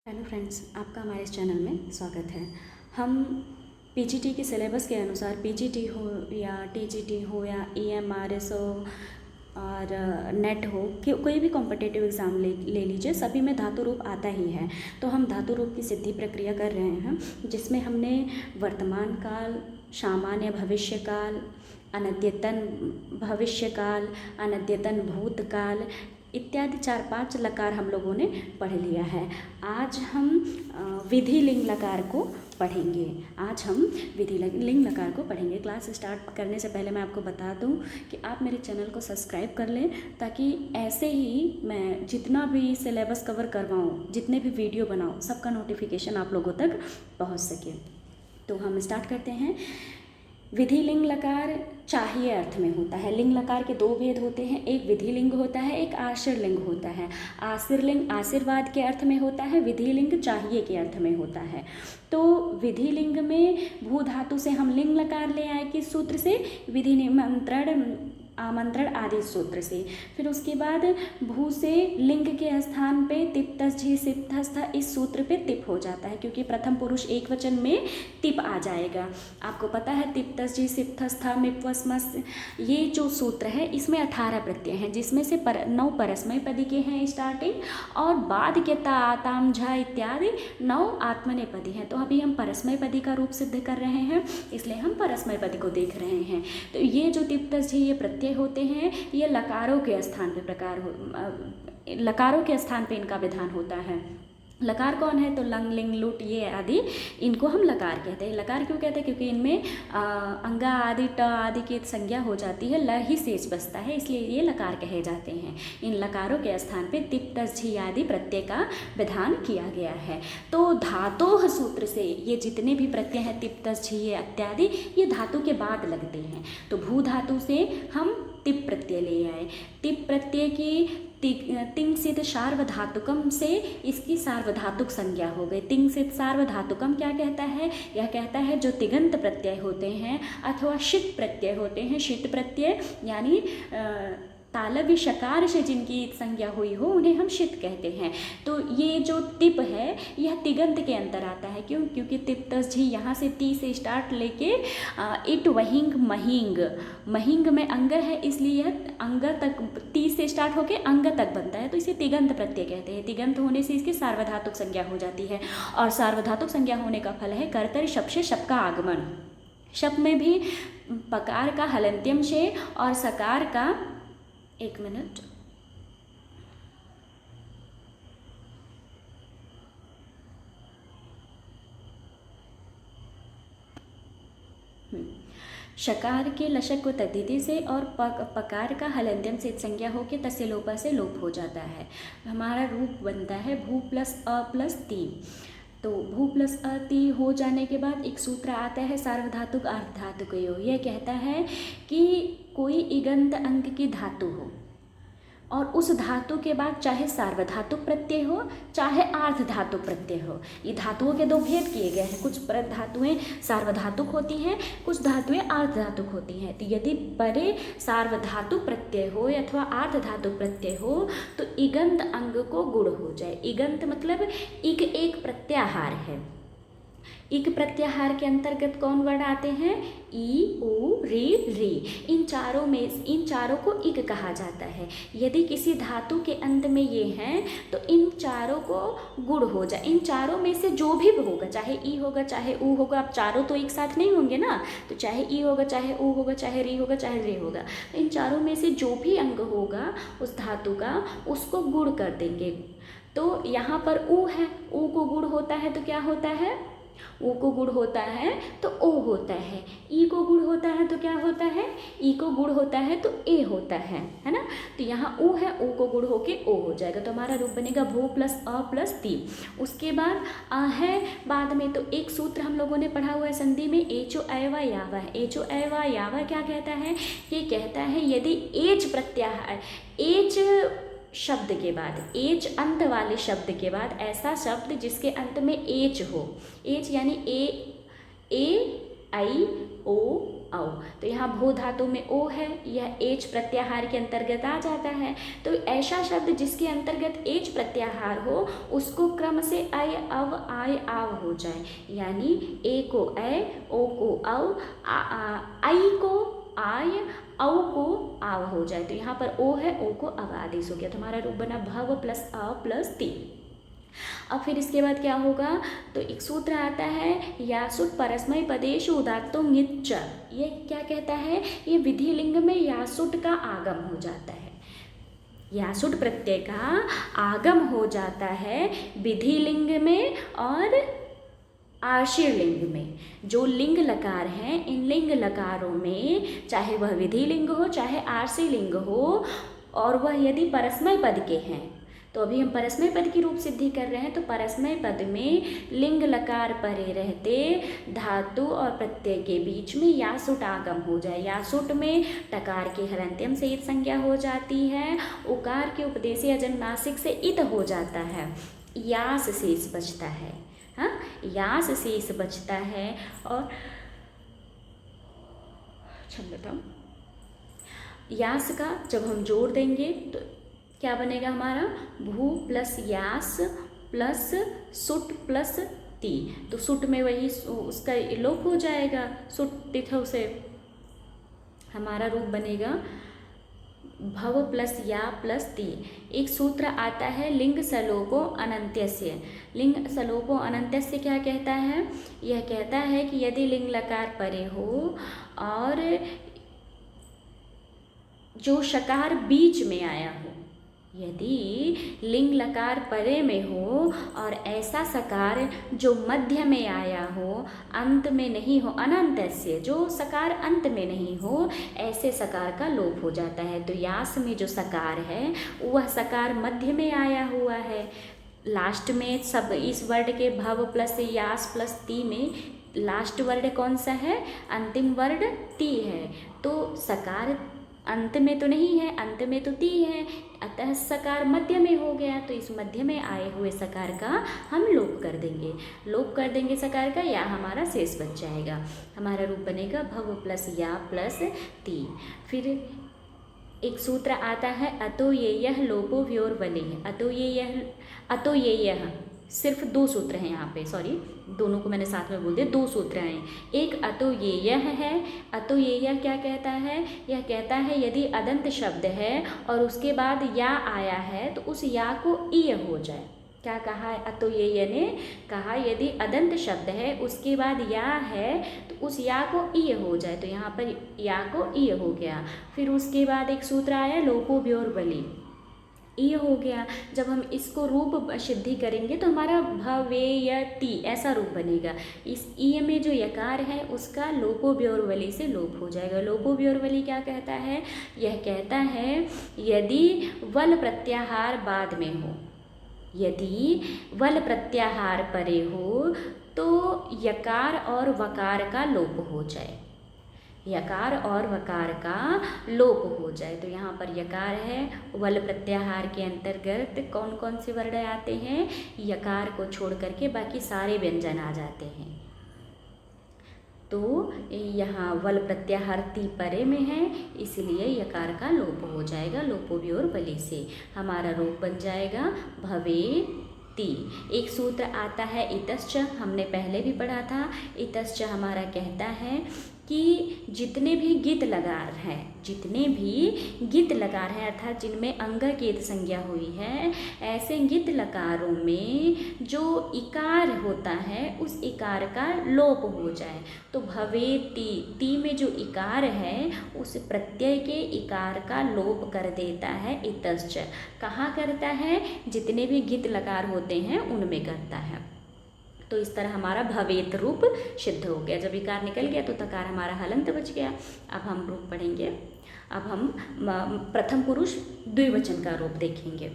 Hello friends, आपका हमारे इस चैनल में स्वागत है। हम पीजीटी के सिलेबस के अनुसार पीजीटी हो या टीजीटी हो या ईएमआरएस हो और नेट हो कि कोई भी कॉम्पिटिटिव एग्ज़ाम ले लीजिए, सभी में धातु रूप आता ही है। तो हम धातु रूप की सिद्धि प्रक्रिया कर रहे हैं, जिसमें हमने वर्तमान काल, सामान्य भविष्यकाल, अनद्यतन भविष्यकाल, अनद्यतन भूतकाल इत्यादि 4-5 लकार हम लोगों ने पढ़ लिया है। आज हम विधि लिंग लकार को पढ़ेंगे। क्लास स्टार्ट करने से पहले मैं आपको बता दूं कि आप मेरे चैनल को सब्सक्राइब कर लें, ताकि ऐसे ही मैं जितना भी सिलेबस कवर करवाऊँ, जितने भी वीडियो बनाऊँ, सबका नोटिफिकेशन आप लोगों तक पहुंच सके। तो हम स्टार्ट करते हैं। विधि लिंग लकार चाहिए अर्थ में होता है। लिंग लकार के दो भेद होते हैं, एक विधि लिंग होता है, एक आशीर लिंग होता है। आशीर लिंग आशीर्वाद के अर्थ में होता है, विधि लिंग चाहिए के अर्थ में होता है। तो विधि लिंग में भू धातु से हम लिंग लकार ले आए किस सूत्र से? विधि निमंत्रण आमंत्रण आदि सूत्र से। फिर उसके बाद भू से लिंग के स्थान पे तिप्तस झी सिप्तस्थ इस सूत्र पे तिप हो जाता है, क्योंकि प्रथम पुरुष एक वचन में तिप आ जाएगा। आपको पता है तिप्तस झी सिप्तस्थ मिप्वस्मस्, ये जो सूत्र है इसमें 18 प्रत्यय हैं, जिसमें से 9 परस्मय पदी के हैं स्टार्टिंग, और बाद के ता ताम झा इत्यादि 9 आत्मनेपदी हैं। तो अभी हम परस्मय पदी का रूप सिद्ध कर रहे हैं, इसलिए हम परस्मय पदी को देख रहे हैं। तो ये जो तिप्तस झी ये प्रत्यय होते हैं, ये लकारों के स्थान पे लकारों के स्थान पे इनका विधान होता है। लकार कौन है? तो लंग लिंग लुट ये आदि, इनको हम लकार कहते हैं। लकार क्यों कहते हैं? क्योंकि इनमें अंगा आदि ट आदि की संज्ञा हो जाती है, ल ही शेष बचता है, इसलिए ये लकार कहे जाते हैं। इन लकारों के स्थान पे तिप तस झी आदि प्रत्यय का विधान किया गया है। तो धातोः सूत्र से ये जितने भी प्रत्यय हैं तिप तस झी इत्यादि, ये धातु के बाद लगते हैं। तो भू धातु से हम तिप प्रत्यय ले आए। तिप प्रत्यय की तिंग सिद्ध सार्वधातुकम से इसकी सार्वधातुक संज्ञा हो गई। तिंग सिद्ध सार्वधातुकम क्या कहता है? यह कहता है जो तिगंत प्रत्यय होते हैं अथवा शित प्रत्यय होते हैं। शित प्रत्यय यानी तालव्य शकार से जिनकी संज्ञा हुई हो, उन्हें हम शित कहते हैं। तो ये जो तिप है यह तिगंत के अंतर आता है। क्यों? क्योंकि तिप तस झी यहाँ से ती से स्टार्ट लेके इट वहिंग महिंग, महिंग में अंग है, इसलिए यह अंग तक ती से स्टार्ट होके अंग तक बनता है, तो इसे तिगंत प्रत्यय कहते हैं। तिगंत होने से इसकी सार्वधातुक संज्ञा हो जाती है, और सार्वधातुक संज्ञा होने का फल है कर्तरी शब्द से शब्द का आगमन। शब्द में भी पकार का हलंत्यम से और सकार का, एक मिनट, शकार के लशक को तद्धिति से और पकार का हलंत्यम से संज्ञा होकर तस्य लोपा से लोप हो जाता है। हमारा रूप बनता है भू प्लस अ प्लस ती। तो भू प्लस अ ती हो जाने के बाद एक सूत्र आता है सार्वधातुक अर्धधातुकयोः। यह कहता है कि कोई इगंत अंग की धातु हो और उस धातु के बाद चाहे सार्वधातुक प्रत्यय हो चाहे आर्धधातुक प्रत्यय हो। ये धातुओं के दो भेद किए गए हैं। कुछ धातुएं सार्वधातुक होती हैं, कुछ धातुएं आर्धधातुक होती हैं। तो यदि परे सार्वधातुक प्रत्यय हो अथवा आर्धधातुक प्रत्यय हो तो इगंत अंग को गुण हो जाए। इगंत मतलब इक एक प्रत्याहार है। इक प्रत्याहार के अंतर्गत कौन वर्ण आते हैं? ई, उ, री। इन चारों को इक कहा जाता है। यदि किसी धातु के अंत में ये हैं तो इन चारों को गुण हो जाए। इन चारों में से जो भी होगा, चाहे ई होगा चाहे उ होगा, अब चारों तो एक साथ नहीं होंगे ना, तो चाहे ई होगा चाहे उ होगा चाहे री होगा चाहे रे होगा, इन चारों में से जो भी अंग होगा उस धातु का, उसको गुण कर देंगे। तो यहाँ पर उ है, उ को गुण होता है तो क्या होता है? ऊ को गुण होता है तो ओ होता है। ई को गुण होता है तो क्या होता है? ई को गुण होता है तो ए होता है ना। तो यहाँ ऊ है, ऊ को गुण होके ओ हो जाएगा। तो हमारा रूप बनेगा भू प्लस अ प्लस ती। उसके बाद आ है बाद में, तो एक सूत्र हम लोगों ने पढ़ा हुआ है संधि में, एचो अयवा यावा। एचो अयवा यावा क्या कहता है? ये कहता है यदि एच प्रत्याहार, एच शब्द के बाद, एच अंत वाले शब्द के बाद ऐसा शब्द जिसके अंत में एच हो, एच यानी ए आई ओ औ। तो यहाँ भू धातु में ओ है, यह एच प्रत्याहार के अंतर्गत आ जाता है। तो ऐसा शब्द जिसके अंतर्गत एच प्रत्याहार हो उसको क्रम से अय अव आय आव हो जाए, यानी ए को अय, ओ को अव, आई को आय, औ को आव हो जाए। तो यहाँ पर ओ है, ओ को अव आदेश हो गया। तो हमारा रूप बना भव प्लस अ प्लस ति। अब फिर इसके बाद क्या होगा, तो एक सूत्र आता है यासुट परस्मय पदेषु उदात्तो ङिच्च। ये क्या कहता है, ये विधि लिंग में यासुट का आगम हो जाता है। यासुट प्रत्यय का आगम हो जाता है विधि लिंग में और आशीर लिंग में। जो लिंग लकार हैं, इन लिंग लकारों में चाहे वह विधि लिंग हो चाहे आर्षी लिंग हो, और वह यदि परस्मय पद के हैं, तो अभी हम परस्मय पद की रूप सिद्धि कर रहे हैं, तो परस्मय पद में लिंग लकार परे रहते धातु और प्रत्यय के बीच में यासुट आगम हो जाए। यासुट में टकार के हलंत्यम से इत संज्ञा हो जाती है, उकार के उपदेशी अजन्मासिक से इत हो जाता है, यास शेष बचता है। हाँ, यास शेष बचता है। और क्षम्यताम, यास का जब हम जोड़ देंगे तो क्या बनेगा हमारा, भू प्लस यास प्लस सुट प्लस ती। तो सुट में वही उसका लोप हो जाएगा, सुट तिथौ से हमारा रूप बनेगा भव प्लस या प्लस ती। एक सूत्र आता है लिंग सलोपो अनंत्यस्य। लिंग सलोपो अनंत्यस्य क्या कहता है, यह कहता है कि यदि लिंग लकार परे हो और जो शकार बीच में आया हो, यदि लिंग लकार परे में हो और ऐसा सकार जो मध्य में आया हो, अंत में नहीं हो, अनंतस्य, जो सकार अंत में नहीं हो, ऐसे सकार का लोप हो जाता है। तो यास में जो सकार है वह सकार मध्य में आया हुआ है। लास्ट में सब इस वर्ड के भव प्लस यास प्लस ती में लास्ट वर्ड कौन सा है, अंतिम वर्ड ती है। तो सकार अंत में तो नहीं है, अंत में तो ती है, अतः सकार मध्य में हो गया। तो इस मध्य में आए हुए सकार का हम लोप कर देंगे, लोप कर देंगे सकार का, या हमारा शेष बच जाएगा। हमारा रूप बनेगा भव प्लस या प्लस ती। फिर एक सूत्र आता है अतो ये यह लोपो व्योर बले है। अतो ये यह सिर्फ दो सूत्र हैं यहाँ पे, सॉरी दोनों को मैंने साथ में बोल दिया, दो सूत्र हैं। एक अतो ये यह है। अतो ये यह क्या कहता है, यह कहता है यदि अदंत शब्द है और उसके बाद या आया है तो उस या को ईय हो जाए। क्या कहा है अतो ये ने कहा, यदि अदंत शब्द है उसके बाद या है तो उस या को ईय हो जाए। तो यहाँ पर या को ईय हो गया। फिर उसके बाद एक सूत्र आया लोपो व्योर बली, ये हो गया। जब हम इसको रूप सिद्धि करेंगे तो हमारा भवेयति ऐसा रूप बनेगा। इस ई में जो यकार है उसका लोपो व्योरवली से लोप हो जाएगा। लोपो व्योरवली क्या कहता है, यह कहता है यदि वल प्रत्याहार बाद में हो, यदि वल प्रत्याहार परे हो तो यकार और वकार का लोप हो जाए, यकार और वकार का लोप हो जाए। तो यहाँ पर यकार है, वल प्रत्याहार के अंतर्गत कौन कौन से वर्ण आते हैं, यकार को छोड़ करके बाकी सारे व्यंजन आ जाते हैं। तो यहाँ वल प्रत्याहार ती परे में है, इसलिए यकार का लोप हो जाएगा। लोपोव्योर बलि से हमारा रूप बन जाएगा भवे ती। एक सूत्र आता है इतश्च, हमने पहले भी पढ़ा था। इतश्च हमारा कहता है कि जितने भी गित लगार हैं, जितने भी गित लगार हैं अर्थात जिनमें अंग केत संज्ञा हुई है, ऐसे गित लकारों में जो इकार होता है उस इकार का लोप हो जाए। तो भवे ती में जो इकार है उस प्रत्यय के इकार का लोप कर देता है इतश्च। कहाँ करता है, जितने भी गित लकार होते हैं उनमें करता है। तो इस तरह हमारा भवेत रूप सिद्ध हो गया। जब इकार निकल गया तो तकार हमारा हलंत बच गया। अब हम रूप पढ़ेंगे। अब हम प्रथम पुरुष द्विवचन का रूप देखेंगे।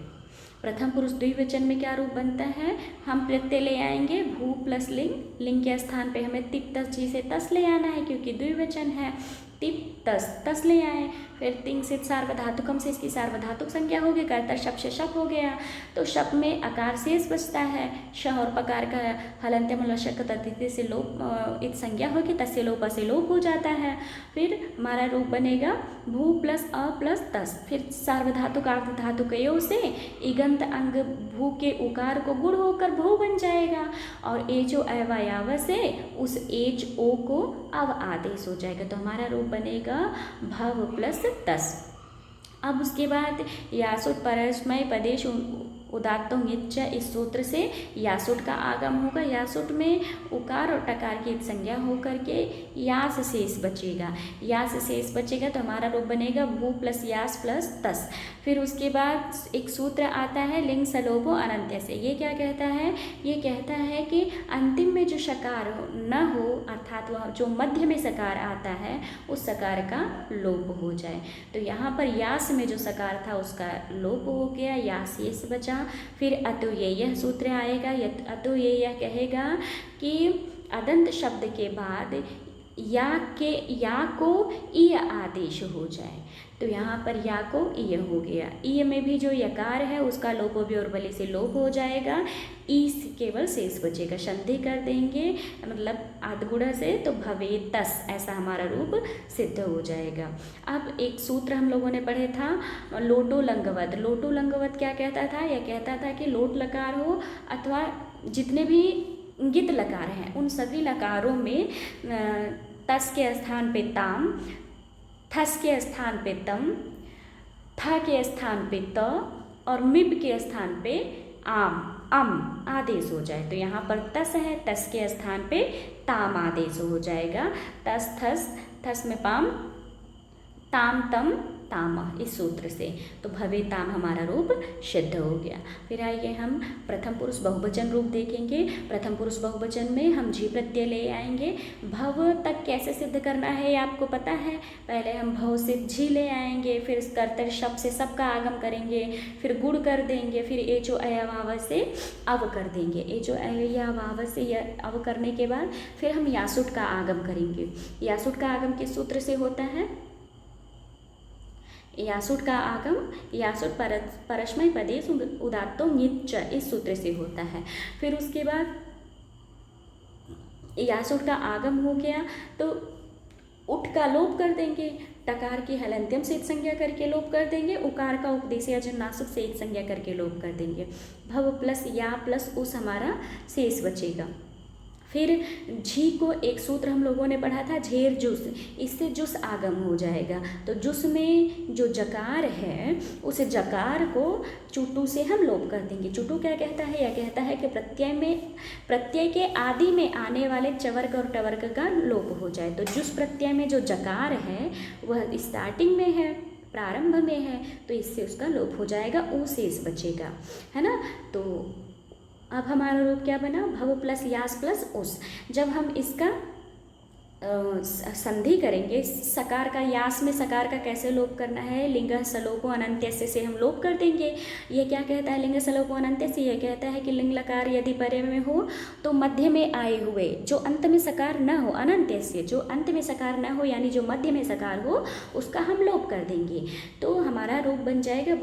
प्रथम पुरुष द्विवचन में क्या रूप बनता है, हम प्रत्यय ले आएंगे भू प्लस लिंग, लिंग के स्थान पे हमें तिप तस जी से तस ले आना है क्योंकि द्विवचन है। तिप तस ले आए। फिर तिंग से सार्वधातुकम से इसकी सार्वधातुक संज्ञा हो गई, कर्ता शप से शप हो गया। तो शप में अकार शेष बचता है, श और पकार का हलंत्यम लशक तद्धित से लोप इत संज्ञा होगी, तस्य लोप से लोप हो जाता है। फिर हमारा रूप बनेगा भू प्लस अ प्लस तस। फिर सार्वधातुक अर्धधातुकयों से इगंत अंग भू के उकार को गुण होकर भू बन जाएगा, और एचो अवयव से उस एच ओ को अव आदेश हो जाएगा। तो हमारा रूप बनेगा भव प्लस तस। अब उसके बाद यासुट परस्मय पदेश उदात्तो ङिच्च, इस सूत्र से यासुट का आगम होगा। यासुट में उकार और टकार की संज्ञा होकर के यास शेष बचेगा। यास शेष बचेगा तो हमारा रूप बनेगा भू प्लस यास प्लस तस। फिर उसके बाद एक सूत्र आता है लिंग सलोभो अनंत्य से। ये क्या कहता है? ये कहता है कि अंतिम में जो सकार न हो, अर्थात वह जो मध्य में सकार आता है उस सकार का लोप हो जाए। तो यहाँ पर यास में जो सकार था उसका लोप हो गया, यास शेष बचा। फिर अतो ये यह सूत्र आएगा। अतो ये यह कहेगा कि अदंत शब्द के बाद या को इ आदेश हो जाए। तो यहाँ पर या को इ हो गया। इ में भी जो यकार है उसका लोपो भी और बलि से लोप हो जाएगा, ई केवल शेष बचेगा। संधि कर देंगे मतलब आधगुणा से, तो भवे तस, ऐसा हमारा रूप सिद्ध हो जाएगा। अब एक सूत्र हम लोगों ने पढ़े था लोटो लंगवत। लोटो लंगवत क्या कहता था? यह कहता था कि लोट लकार हो अथवा जितने भी गित लकार हैं उन सभी लकारों में तस के स्थान पे ताम, थस के स्थान पे तम, थ के स्थान पे त और मिब के स्थान पे अम आदेश हो जाए। तो यहाँ पर तस है, तस के स्थान पे ताम आदेश हो जाएगा। तस थस, थस में पाम, ताम तम ताम, इस सूत्र से। तो भवे ताम हमारा रूप सिद्ध हो गया। फिर आइए हम प्रथम पुरुष बहुवचन रूप देखेंगे। प्रथम पुरुष बहुवचन में हम झी प्रत्यय ले आएंगे। भव तक कैसे सिद्ध करना है ये आपको पता है। पहले हम भव से झी ले आएंगे, फिर कर्तव्य शब्द से सब का आगम करेंगे, फिर गुण कर देंगे, फिर एचो अयवाव से अव कर देंगे। एचो अयवाव से अव करने के बाद फिर हम यासुट का आगम करेंगे। यासुट का आगम किस सूत्र से होता है? यासुट का आगम यासुट परस्मय पदेश उदात्तो ङिच्च, इस सूत्र से होता है। फिर उसके बाद यासुट का आगम हो गया तो उठ का लोप कर देंगे, टकार की हलंत्यम से एक संज्ञा करके लोप कर देंगे, उकार का उपदेश या जन्नासुक से एक संज्ञा करके लोप कर देंगे। भव प्लस या प्लस उस हमारा शेष बचेगा। फिर झी को एक सूत्र हम लोगों ने पढ़ा था झेर जुस, इससे जुस आगम हो जाएगा। तो जुस में जो जकार है उस जकार को चुटू से हम लोप कर देंगे। चुटू क्या कहता है? यह कहता है कि प्रत्यय के आदि में आने वाले चवर्ग और टवर्ग का लोप हो जाए। तो जुस प्रत्यय में जो जकार है वह स्टार्टिंग में है, प्रारंभ में है, तो इससे उसका लोप हो जाएगा, ऊ शेष बचेगा, है ना। तो अब हमारा रूप क्या बना? भव प्लस यास प्लस उस। जब हम इसका संधि करेंगे, सकार का यास में सकार का कैसे लोप करना है? लिंग सलोपो अनंत्य से हम लोप कर देंगे। ये क्या कहता है लिंग सलोपो अनंत्य से? यह कहता है कि लिंग लकार यदि परे में हो तो मध्य में आए हुए जो अंत में सकार न हो, अनंत्य से जो अंत में सकार न हो यानी जो मध्य में सकार हो उसका हम लोप कर देंगे। तो हमारा रूप बन जाएगा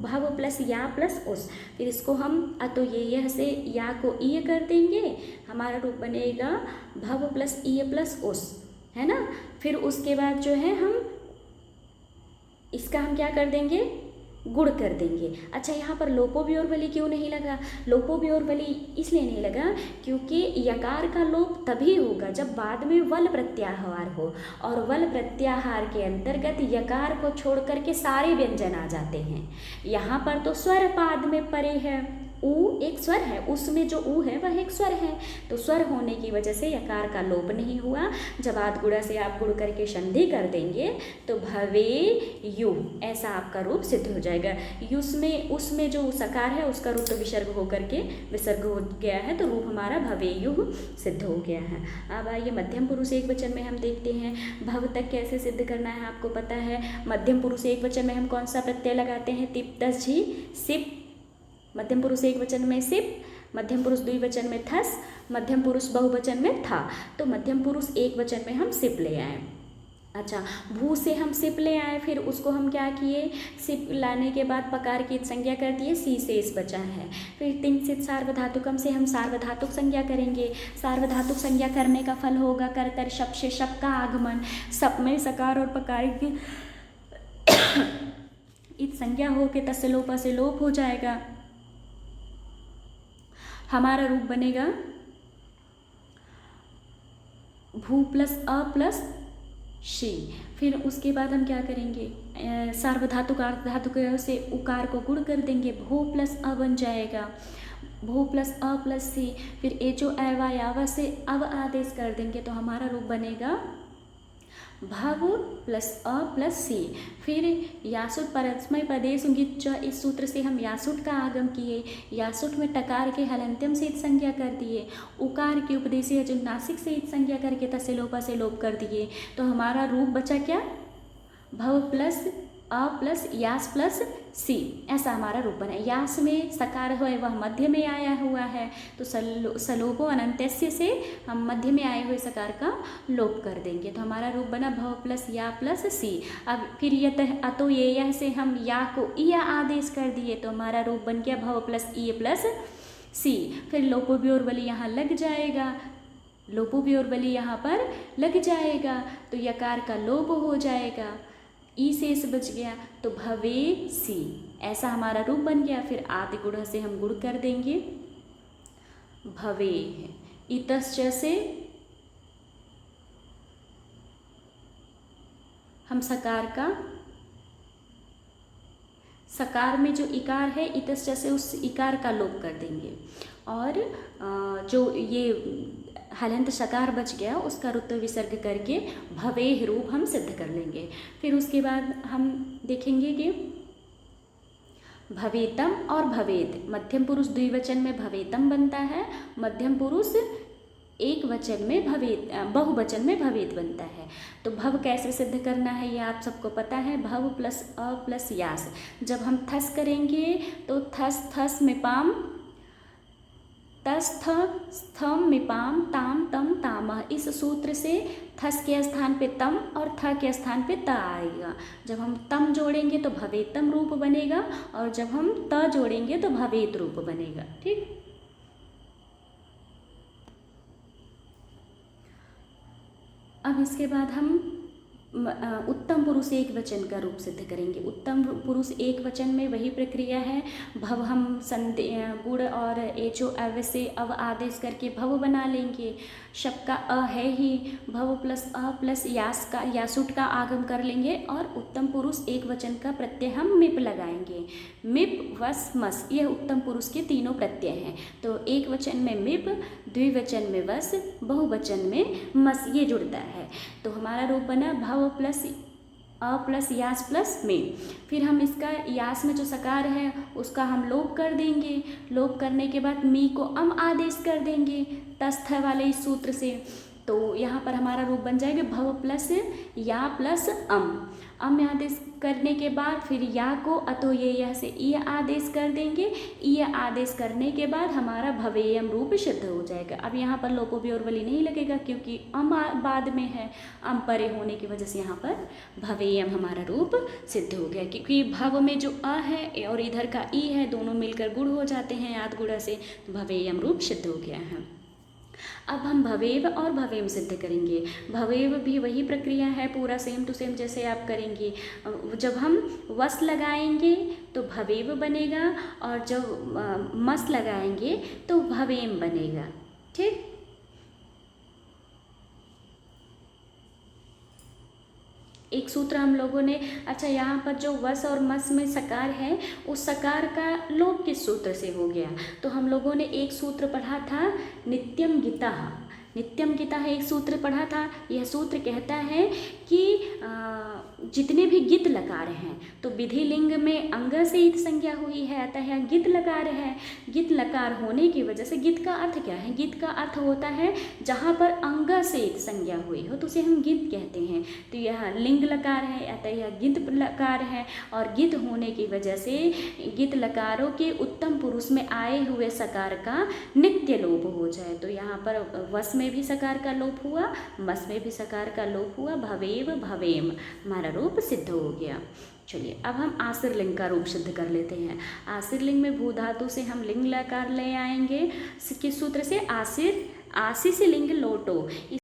भव प्लस या प्लस उस। फिर इसको हम अतो ये यह से या को इ कर देंगे, हमारा रूप बनेगा भव प्लस इ प्लस उस, है ना। फिर उसके बाद जो है हम इसका हम क्या कर देंगे? गुण कर देंगे। अच्छा, यहाँ पर लोपो भी और बलि क्यों नहीं लगा? लोपो भी और बलि इसलिए नहीं लगा क्योंकि यकार का लोप तभी होगा जब बाद में वल प्रत्याहार हो, और वल प्रत्याहार के अंतर्गत यकार को छोड़ करके सारे व्यंजन आ जाते हैं। यहाँ पर तो स्वर पाद में परे है, ऊ एक स्वर है, उसमें जो ऊ है वह एक स्वर है, तो स्वर होने की वजह से यकार का लोप नहीं हुआ। जब आद्गुणा से आप गुण करके संधि कर देंगे तो भवे यु, ऐसा आपका रूप सिद्ध हो जाएगा। युस में उसमें जो सकार है उसका रूप तो विसर्ग होकर के विसर्ग हो गया है, तो रूप हमारा भवे यु सिद्ध हो गया है। अब आइए मध्यम पुरुष एक वचन में हम देखते हैं भव तक कैसे सिद्ध करना है। आपको पता है मध्यम पुरुष एक वचन में हम कौन सा प्रत्यय लगाते हैं? तिप तस झी सिप। मध्यम पुरुष एक वचन में सिप, मध्यम पुरुष द्विवचन में थस, मध्यम पुरुष बहुवचन में था। तो मध्यम पुरुष एक वचन में हम सिप ले आए। अच्छा, भू से हम सिप ले आए, फिर उसको हम क्या किए, सिप लाने के बाद पकार की संज्ञा कर दिए, सी शेष बचा है। फिर तिंग सित सार्वधातुकम से हम सार्वधातुक संज्ञा करेंगे। सार्वधातुक संज्ञा करने का फल होगा कर्तर शप से शप का आगमन, सप में सकार और पकार की इत संज्ञा हो के तस्लोप से लोप हो जाएगा। हमारा रूप बनेगा भू प्लस अ प्लस शी। फिर उसके बाद हम क्या करेंगे, सार्वधातुक अर्धधातुक से उकार को गुण कर देंगे, भू प्लस अ बन जाएगा, भू प्लस अ प्लस सी। फिर एचो एवा यावा से अब आदेश कर देंगे, तो हमारा रूप बनेगा भव प्लस अ प्लस सी। फिर यासुट परस्मय पदेश च, इस सूत्र से हम यासुट का आगम किए। यासुट में टकार के हलंत्यम से संज्ञा कर दिए, उकार के उपदेशीय जो नासिक से संज्ञा करके तसेलोपा से लोप कर दिए। तो हमारा रूप बचा क्या, भव प्लस अ प्लस यास प्लस सी, ऐसा हमारा रूप बना। यास में सकार है वह मध्य में आया हुआ है, तो सलोपो अनंत्यस्य से हम मध्य में आए हुए सकार का लोप कर देंगे, तो हमारा रूप बना भव प्लस या प्लस सी। अब फिर यह अतो ये यह से हम या को या आदेश कर दिए, तो हमारा रूप बन गया भव प्लस ई प्लस सी। फिर लोपो ब्योरबली यहाँ लग जाएगा, लोपो ब्योरबली यहाँ पर लग जाएगा, तो यकार का लोप हो जाएगा, ई शेष बच गया, तो भवे सी, ऐसा हमारा रूप बन गया। फिर आदि गुण से हम गुण कर देंगे, भवे है इतश्च से हम सकार का, सकार में जो इकार है इतश्च से उस इकार का लोप कर देंगे, और जो ये हलंत सकार बच गया उसका रुत्व विसर्ग करके भवेह रूप हम सिद्ध कर लेंगे। फिर उसके बाद हम देखेंगे कि भवेतम और भवेद, मध्यम पुरुष द्विवचन में भवेतम बनता है, मध्यम पुरुष एक वचन में भवेद, बहुवचन में भवेद बनता है। तो भव कैसे सिद्ध करना है ये आप सबको पता है, भव प्लस अ प्लस यास। जब हम थस करेंगे तो थस थस में पाम, तस थ स्थम मिपाम ताम तम तामह, इस सूत्र से थस के स्थान पे तम और थ के स्थान पे त आएगा। जब हम तम जोड़ेंगे तो भवेतम रूप बनेगा, और जब हम त जोड़ेंगे तो भवेत रूप बनेगा। ठीक, अब इसके बाद हम उत्तम पुरुष एक वचन का रूप सिद्ध करेंगे। उत्तम पुरुष एक वचन में वही प्रक्रिया है, भव हम गुण और एचो अव से अव आदेश करके भव बना लेंगे। शब का अ है ही, भव प्लस अ प्लस यास का यासुट का आगम कर लेंगे, और उत्तम पुरुष एक वचन का प्रत्यय हम मिप लगाएंगे। मिप वस मस, यह उत्तम पुरुष के तीनों प्रत्यय हैं। तो एक वचन में मिप, द्विवचन में वस, बहुवचन में मस, ये जुड़ता है। तो हमारा रूप बना भव प्लस अ प्लस यास प्लस में। फिर हम इसका यास में जो सकार है उसका हम लोप कर देंगे, लोप करने के बाद मी को अम आदेश कर देंगे तस्थ वाले इस सूत्र से। तो यहाँ पर हमारा रूप बन जाएगा भव प्लस या प्लस अम आदेश करने के बाद फिर या को अतो ये यह से ई आदेश कर देंगे, ई आदेश करने के बाद हमारा भवेयम रूप सिद्ध हो जाएगा। अब यहाँ पर लोपो ब्योरबली नहीं लगेगा क्योंकि अम बाद में है, अम परे होने की वजह से यहाँ पर भवेयम हमारा रूप सिद्ध हो गया, क्योंकि भव में जो अ है और इधर का ई है दोनों मिलकर गुण हो जाते हैं आद गुणा से, तो भवेयम रूप सिद्ध हो गया है। अब हम भवेव और भवेम सिद्ध करेंगे। भवेव भी वही प्रक्रिया है, पूरा सेम टू सेम जैसे आप करेंगे। जब हम वस लगाएंगे तो भवेव बनेगा, और जब मस लगाएंगे तो भवेम बनेगा। ठीक, एक सूत्र हम लोगों ने, अच्छा यहाँ पर जो वस और मस में सकार है उस सकार का लोप किस सूत्र से हो गया, तो हम लोगों ने एक सूत्र पढ़ा था नित्यम गीता, नित्यम गीता है एक सूत्र पढ़ा था। यह सूत्र कहता है कि जितने भी गित लकार हैं तो विधि लिंग में अंग से इत संज्ञा हुई है, अतः यहाँ गित लकार है। गित लकार होने की वजह से, गित का अर्थ क्या है, गित का अर्थ होता है जहाँ पर अंग से इत संज्ञा हुई हो तो उसे हम गित कहते हैं। तो यह लिंग लकार है, अतः यह गित लकार है, और गित होने की वजह से गित लकारों के उत्तम पुरुष में आए हुए सकार का नित्य लोप हो जाए। तो यहाँ पर वस में भी सकार का लोप हुआ, मस में भी सकार का लोप हुआ, भवेव भवेम, हमारा रूप सिद्ध हो गया। चलिए अब हम आसिर लिंग का रूप सिद्ध कर लेते हैं। आसिर लिंग में भू धातु से हम लिंग लकार ले आएंगे किस सूत्र से, आसिर, आसी से लिंग लोटो।